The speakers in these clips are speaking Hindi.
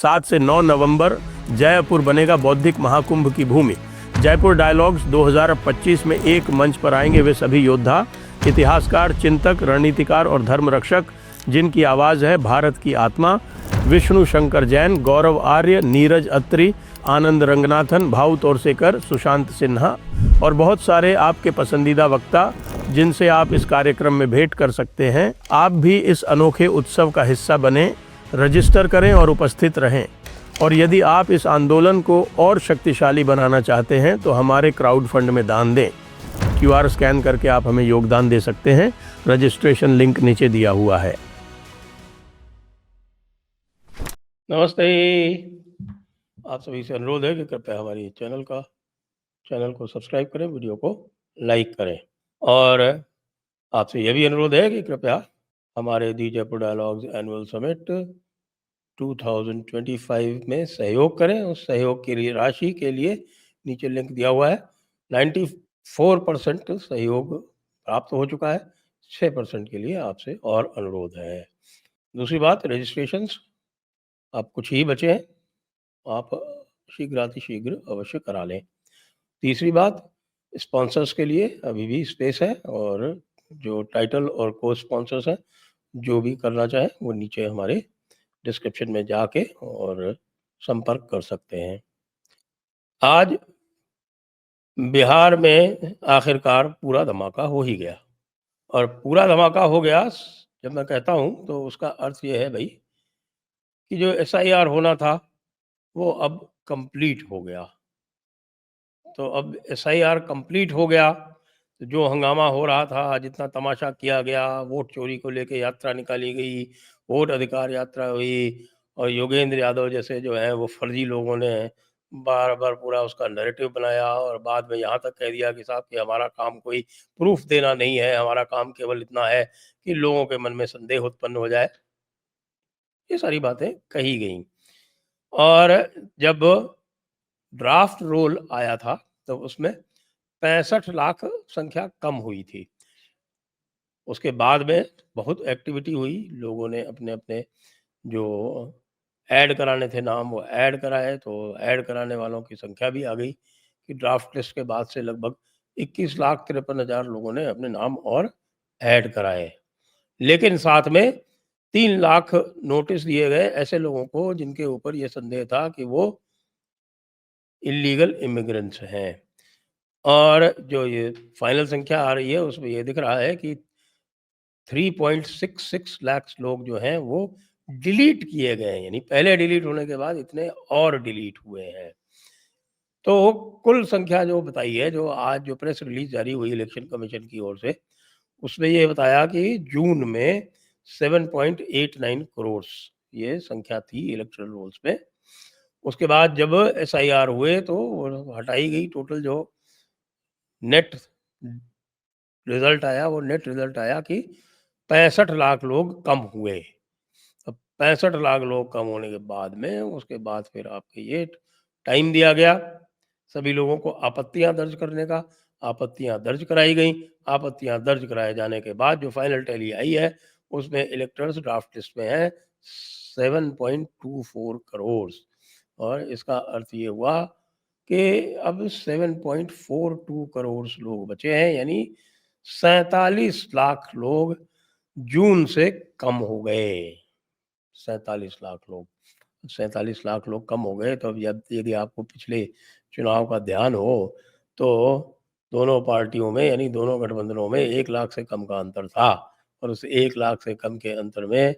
7 से 9 नवंबर जयपुर बनेगा बौद्धिक महाकुंभ की भूमि। जयपुर डायलॉग्स 2025 में एक मंच पर आएंगे वे सभी योद्धा, इतिहासकार, चिंतक, रणनीतिकार और धर्म रक्षक जिनकी आवाज़ है भारत की आत्मा। विष्णु शंकर जैन, गौरव आर्य, नीरज अत्री, आनंद रंगनाथन, भाऊ तोरसेकर, सुशांत सिन्हा और बहुत सारे आपके पसंदीदा वक्ता जिनसे आप इस कार्यक्रम में भेंट कर सकते हैं। आप भी इस अनोखे उत्सव का हिस्सा बने, रजिस्टर करें और उपस्थित रहें। और यदि आप इस आंदोलन को और शक्तिशाली बनाना चाहते हैं तो हमारे क्राउड फंड में दान दें। QR स्कैन करके आप हमें योगदान दे सकते हैं। रजिस्ट्रेशन लिंक नीचे दिया हुआ है। नमस्ते। आप सभी से अनुरोध है कि कृपया हमारी चैनल को सब्सक्राइब करें, वीडियो को लाइक करें और आपसे यह भी अनुरोध है कि कृपया हमारे दी जयपुर डायलॉग्स एनुअल समिट 2025 में सहयोग करें। उस सहयोग की राशि के लिए नीचे लिंक दिया हुआ है। 94% सहयोग प्राप्त हो चुका है। 6% के लिए आपसे और अनुरोध है। दूसरी बात, रजिस्ट्रेशंस आप कुछ ही बचे हैं, आप शीघ्रातिशीघ्र अवश्य करा लें। तीसरी बात, स्पॉन्सर्स के लिए अभी भी स्पेस है और जो टाइटल और को स्पॉन्सर्स हैं जो भी करना चाहें वो नीचे हमारे डिस्क्रिप्शन में जाके और संपर्क कर सकते हैं। आज बिहार में आखिरकार पूरा धमाका हो ही गया और पूरा धमाका हो गया जब मैं कहता हूँ तो उसका अर्थ ये है भाई कि जो SIR होना था वो अब कंप्लीट हो गया। तो अब SIR कंप्लीट हो गया तो जो हंगामा हो रहा था, जितना तमाशा किया गया, वोट चोरी को लेके यात्रा निकाली गई, वोट अधिकार यात्रा हुई और योगेंद्र यादव जैसे जो हैं वो फर्जी लोगों ने बार बार पूरा उसका नैरेटिव बनाया और बाद में यहाँ तक कह दिया कि साहब कि हमारा काम कोई प्रूफ देना नहीं है, हमारा काम केवल इतना है कि लोगों के मन में संदेह उत्पन्न हो जाए। ये सारी बातें कही गई और जब ड्राफ्ट रोल आया था तो उसमें 65 लाख संख्या कम हुई थी। उसके बाद में बहुत एक्टिविटी हुई, लोगों ने अपने अपने जो ऐड कराने थे नाम वो ऐड कराए, तो ऐड कराने वालों की संख्या भी आ गई कि ड्राफ्ट लिस्ट के बाद से लगभग 21,53,000 लोगों ने अपने नाम और ऐड कराए। लेकिन साथ में 3 लाख नोटिस दिए गए ऐसे लोगों को जिनके ऊपर ये संदेह था कि वो इलीगल इमिग्रेंट्स हैं और जो ये फाइनल संख्या आ रही है उसमें ये दिख रहा है कि 3.66 लाख लोग जो हैं वो डिलीट किए गए हैं, यानी पहले डिलीट होने के बाद इतने और डिलीट हुए हैं। तो कुल संख्या जो बताई है, जो आज जो प्रेस रिलीज जारी हुई इलेक्शन कमीशन की ओर से, उसमें ये बताया कि जून में 7.89 करोड़ ये संख्या थी इलेक्टोरल रोल्स में। उसके बाद जब SIR हुए तो हटाई गई टोटल जो नेट रिजल्ट आया, वो नेट रिजल्ट आया कि 65 लाख लोग कम हुए। अब 65 लाख लोग कम होने के बाद में उसके बाद फिर आपके ये टाइम दिया गया सभी लोगों को आपत्तियां दर्ज करने का। आपत्तियां दर्ज कराई गई। आपत्तियां दर्ज कराए जाने के बाद जो फाइनल टैली आई है उसमें इलेक्टर्स ड्राफ्ट लिस्ट में है 7.24 करोड़ और इसका अर्थ ये हुआ कि अब 7.42 करोड़ लोग बचे हैं, यानी 47 लाख लोग जून से कम हो गए। 47 लाख लोग 47 लाख लोग कम हो गए। तो अब यदि आपको पिछले चुनाव का ध्यान हो तो दोनों पार्टियों में यानी दोनों गठबंधनों में 1 लाख से कम का अंतर था और उस 1 लाख से कम के अंतर में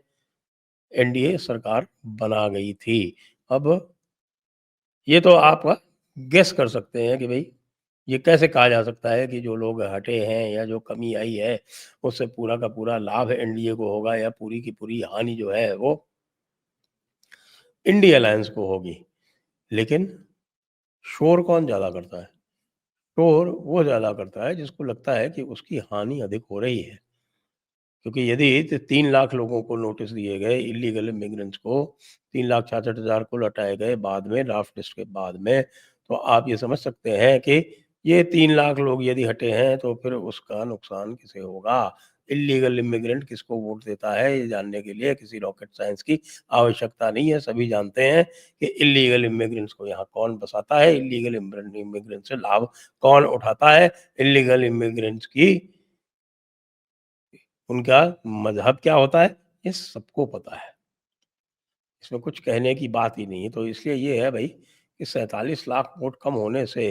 NDA सरकार बना गई थी। अब ये तो आप गेस कर सकते हैं कि भाई ये कैसे कहा जा सकता है कि जो लोग हटे हैं या जो कमी आई है उससे पूरा का पूरा लाभ NDA को होगा या पूरी की पूरी हानि जो है वो इंडिया अलायंस को होगी। लेकिन शोर कौन ज़्यादा करता है? शोर वो ज़्यादा करता है जिसको लगता है कि उसकी हानि अधिक हो रही है। क्योंकि यदि 3 लाख लोगों को नोटिस दिए गए इलीगल इमिग्रेंट्स को, 3,66,000 को लौटाए गए बाद में ड्राफ्ट लिस्ट के बाद में, तो आप ये समझ सकते हैं कि ये 3 लाख लोग यदि हटे हैं तो फिर उसका नुकसान किसे होगा? इल्लीगल इमिग्रेंट किसको वोट देता है, ये जानने के लिए किसी रॉकेट साइंस की आवश्यकता नहीं है। सभी जानते हैं कि इल्लीगल इमिग्रेंट्स को यहाँ कौन बसाता है, इल्लीगल इमिग्रेंट से लाभ कौन उठाता है, इल्लीगल इमिग्रेंट्स की उनका मज़हब क्या होता है, ये सबको पता है। इसमें कुछ कहने की बात ही नहीं है। तो इसलिए ये है भई कि 47 लाख वोट कम होने से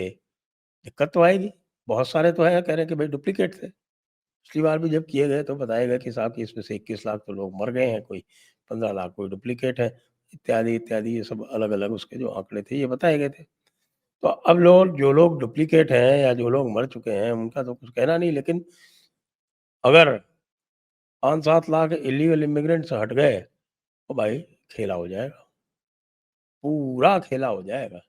दिक्कत तो आएगी। बहुत सारे तो हैं कह रहे हैं कि भई डुप्लीकेट थे। पिछली बार भी जब किए गए तो बताया गया कि साहब कि इसमें से 21 लाख तो लोग मर गए हैं, कोई 15 लाख कोई डुप्लीकेट है, इत्यादि, इत्यादि ये सब अलग-अलग उसके जो आंकड़े थे ये बताए गए थे। तो अब लोग जो लोग डुप्लीकेट हैं या जो लोग मर चुके हैं उनका तो कुछ कहना नहीं, लेकिन अगर 5-7 लाख इल्लीगल इमिग्रेंट्स हट गए तो भाई खेला हो जाएगा, पूरा खेला हो जाएगा।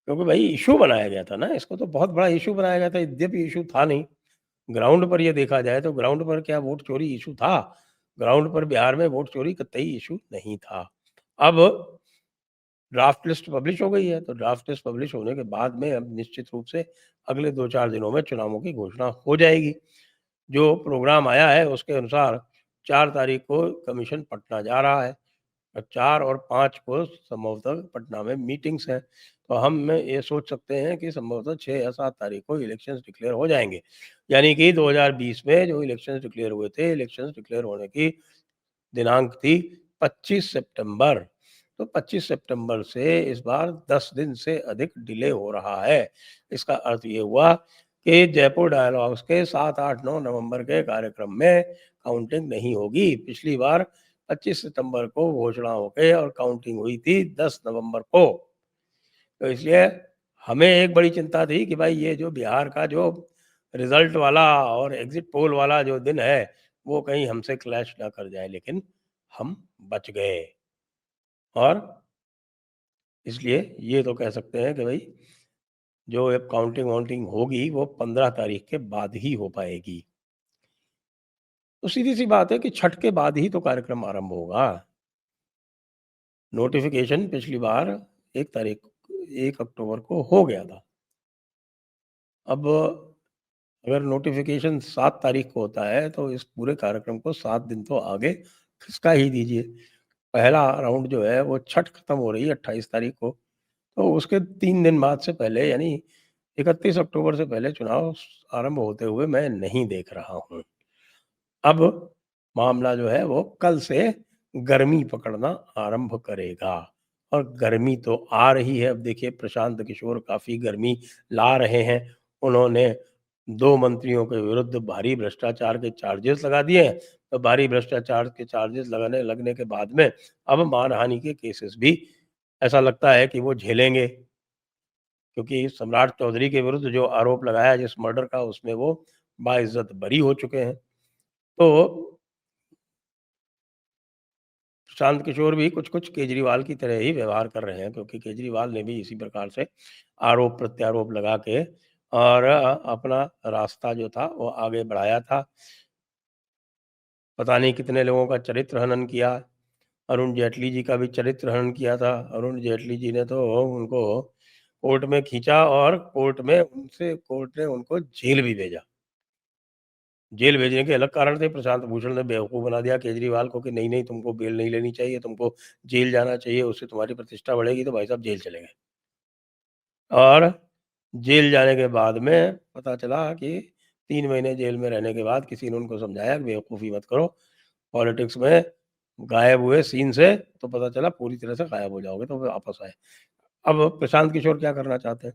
क्योंकि भाई इश्यू बनाया गया था ना, इसको तो बहुत बड़ा इश्यू बनाया गया था, यद्यपि इश्यू था नहीं। ग्राउंड पर ये देखा जाए तो ग्राउंड पर क्या वोट चोरी इश्यू था? ग्राउंड पर बिहार में वोट चोरी कतई इश्यू नहीं था। अब ड्राफ्ट लिस्ट पब्लिश हो गई है, तो ड्राफ्ट लिस्ट पब्लिश होने के बाद में अब निश्चित रूप से अगले 2-4 दिनों में चुनावों की घोषणा हो जाएगी। जो प्रोग्राम आया है उसके अनुसार 4 तारीख को कमीशन पटना जा रहा है। 4 और 5 को संभवतः पटना में मीटिंग्स हैं। तो हम ये सोच सकते हैं कि संभवतः 6 या 7 तारीख को इलेक्शंस डिक्लेयर हो जाएँगे। यानी कि 2020 में जो इलेक्शंस डिक्लेयर हुए थे, इलेक्शंस डिक्लेयर होने की दिनांक थी 25 सितंबर। तो 25 सितंबर से इस बार 10 दिन से अधिक डिले हो रहा है। इसका अर्थ ये हुआ कि जयपुर डायलॉग्स के 7, 8, 9 नवंबर के कार्यक्रम में काउंटिंग नहीं होगी। पिछली बार 25 सितंबर को घोषणा हो गई और काउंटिंग हुई थी 10 नवंबर को। तो इसलिए हमें एक बड़ी चिंता थी कि भाई ये जो बिहार का जो रिजल्ट वाला और एग्जिट पोल वाला जो दिन है, वो कहीं हमसे क्लैश ना कर जाए, लेकिन हम बच गए। और इसलिए ये तो कह सकते हैं कि भाई जो अब काउंटिंग वाउंटिंग होगी वो 15 तारीख के बाद ही हो पाएगी। तो सीधी-सी बात है कि छठ के बाद ही तो कार्यक्रम आरंभ होगा। नोटिफ़िकेशन पिछली बार 1 तारीख 1 अक्टूबर को हो गया था। अब अगर नोटिफ़िकेशन 7 तारीख को होता है तो इस पूरे कार्यक्रम को 7 दिन तो आगे खिसका ही दीजिए। पहला राउंड जो है वो छठ खत्म हो रही है 28 तारीख को, तो उसके 3 दिन बाद से पहले यानी 31 अक्टूबर से पहले चुनाव आरंभ होते हुए मैं नहीं देख रहा हूँ। अब मामला जो है वो कल से गर्मी पकड़ना आरंभ करेगा और गर्मी तो आ रही है। अब देखिए प्रशांत किशोर काफ़ी गर्मी ला रहे हैं। उन्होंने 2 मंत्रियों के विरुद्ध भारी भ्रष्टाचार के चार्जेस लगा दिए हैं। तो भारी भ्रष्टाचार के चार्जेस लगाने लगने के बाद में अब मानहानि के केसेस भी ऐसा लगता है कि वो झेलेंगे, क्योंकि सम्राट चौधरी के विरुद्ध जो आरोप लगाया जिस मर्डर का, उसमें वो बाइज़्ज़त बरी हो चुके हैं। तो प्रशांत किशोर भी कुछ-कुछ केजरीवाल की तरह ही व्यवहार कर रहे हैं, क्योंकि केजरीवाल ने भी इसी प्रकार से आरोप-प्रत्यारोप लगा के और अपना रास्ता जो था वो आगे बढ़ाया था। पता नहीं कितने लोगों का चरित्र हनन किया। अरुण जेटली जी का भी चरित्र हनन किया था। अरुण जेटली जी ने तो उनको कोर्ट में खींचा और कोर्ट ने उनको जेल भी भेजा। जेल भेजने के अलग कारण थे, प्रशांत भूषण ने बेवकूफ़ बना दिया केजरीवाल को कि नहीं-नहीं तुमको बेल नहीं लेनी चाहिए, तुमको जेल जाना चाहिए, उससे तुम्हारी प्रतिष्ठा बढ़ेगी, तो भाई साहब जेल चले गए। और जेल जाने के बाद में पता चला कि 3 महीने जेल में रहने के बाद किसी ने उनको समझाया कि बेवकूफ़ी मत करो, पॉलिटिक्स में गायब हुए सीन से तो पता चला पूरी तरह से गायब हो जाओगे, तो वो वापस आए। अब प्रशांत किशोर क्या करना चाहते हैं?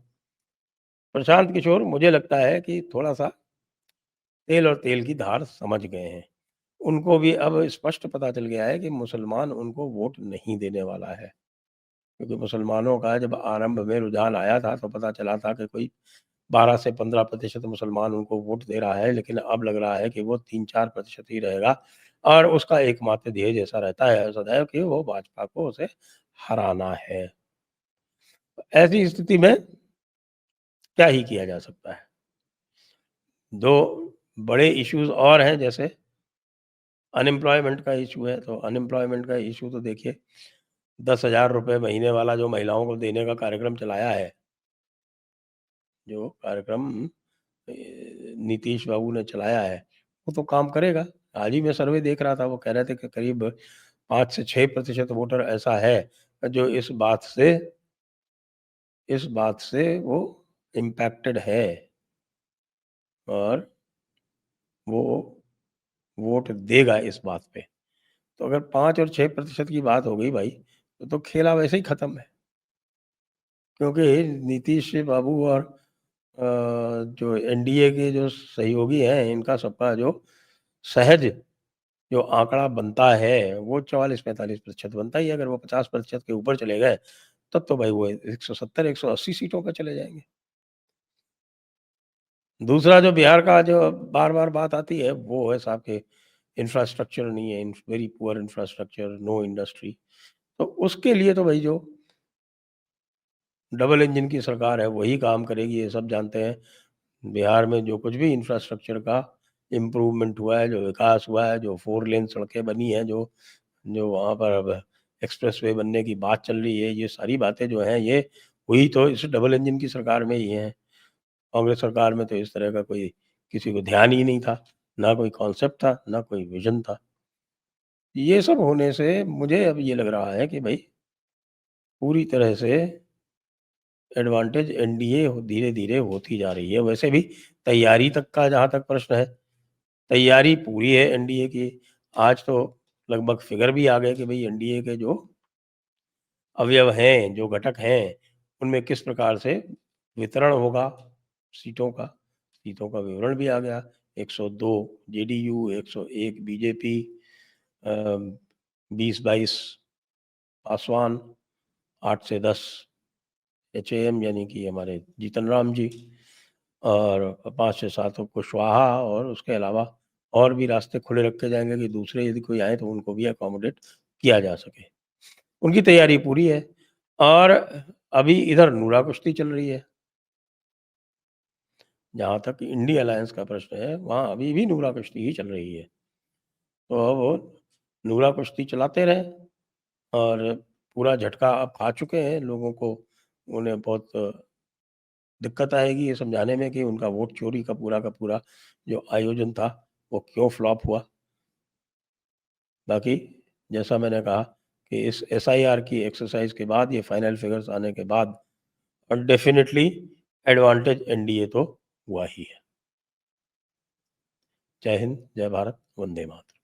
प्रशांत किशोर मुझे लगता है कि थोड़ा-सा तेल और तेल की धार समझ गए हैं। उनको भी अब स्पष्ट पता चल गया है कि मुसलमान उनको वोट नहीं देने वाला है। क्योंकि मुसलमानों का जब आरंभ में रुझान आया था तो पता चला था कि कोई 12 से 15% मुसलमान उनको वोट दे रहा है, लेकिन अब लग रहा है कि वो 3-4% ही रहेगा और उसका एकमात्र ध्येय ऐसा रहता है सदैव कि वो भाजपा को उसे हराना है। ऐसी स्थिति में क्या ही किया जा सकता है? 2 बड़े इश्यूज़ और हैं, जैसे अनएम्प्लॉयमेंट का इश्यू है, तो अनएम्प्लॉयमेंट का इश्यू तो देखिए 10,000 रुपए महीने वाला जो महिलाओं को देने का कार्यक्रम चलाया है, जो कार्यक्रम नीतीश बाबू ने चलाया है, वो तो काम करेगा। आज ही मैं सर्वे देख रहा था, वो कह रहे थे कि करीब 5 से 6% वोटर ऐसा है जो इस बात से वो इम्पैक्टेड है और वो वोट देगा इस बात पे। तो अगर 5 और 6% की बात हो गई भाई, तो खेला वैसे ही खत्म है। क्योंकि नीतीश बाबू और जो एनडीए के जो सहयोगी हैं, इनका सबका जो सहज जो आंकड़ा बनता है, वो 44-45% बनता ही है। अगर वो 50% के ऊपर चले गए, तब तो भाई वो 170-180 सीटों पे चले जाएँगे। दूसरा जो बिहार का जो बार-बार बात आती है, वो है साहब के इंफ्रास्ट्रक्चर नहीं है, very poor infrastructure, know industry. तो उसके लिए तो भाई जो डबल इंजन की सरकार है, वही काम करेगी, ये सब जानते हैं। बिहार में जो कुछ भी इंफ्रास्ट्रक्चर का इम्प्रूवमेंट हुआ है, जो विकास हुआ है, जो 4 लेन सड़कें बनी हैं, जो जो वहाँ पर अब एक्सप्रेसवे बनने की बात चल रही है, ये सारी बातें जो हैं, ये हुई तो इस डबल इंजन की सरकार में ही हैं। कांग्रेस सरकार में तो इस तरह का कोई किसी को ध्यान ही नहीं था, ना कोई कॉन्सेप्ट था, ना कोई विज़न था। ये सब होने से मुझे अब ये लग रहा है कि भई पूरी तरह से एडवांटेज एनडीए धीरे-धीरे होती जा रही है। वैसे भी तैयारी तक का जहाँ तक प्रश्न है, तैयारी पूरी है एनडीए की। आज तो लगभग फिगर भी आ गए कि भई एनडीए के जो अवयव हैं, जो घटक हैं, उनमें किस प्रकार से वितरण होगा सीटों का। सीटों का विवरण भी आ गया। 102 जेडीयू, 101 बीजेपी, अ, 20-22 पासवान, 8 से 10 एचएएम यानी कि हमारे जीतन राम जी और 5 से 7 कुशवाहा और उसके अलावा और भी रास्ते खुले रखे जाएँगे कि दूसरे यदि कोई आए तो उनको भी अकोमोडेट किया जा सके। उनकी तैयारी पूरी है और अभी इधर नूरा कुश्ती चल रही है। जहाँ तक इंडी अलायंस का प्रश्न है, वहाँ अभी भी नूरा कुश्ती ही चल रही है। तो अब वो नूरा कुश्ती चलाते रहें और पूरा झटका अब खा चुके हैं लोगों को। उन्हें बहुत दिक्कत आएगी ये समझाने में कि उनका वोट चोरी का पूरा जो आयोजन था, वो क्यों फ्लॉप हुआ। बाकी जैसा मैंने कहा कि इस एसआईआर की एक्सरसाइज़ के बाद, ये फाइनल फिगर्स आने के बाद और डेफ़िनिटली एडवांटेज एनडीए तो हुआ ही है। जय हिंद, जय भारत, वंदे मातरम।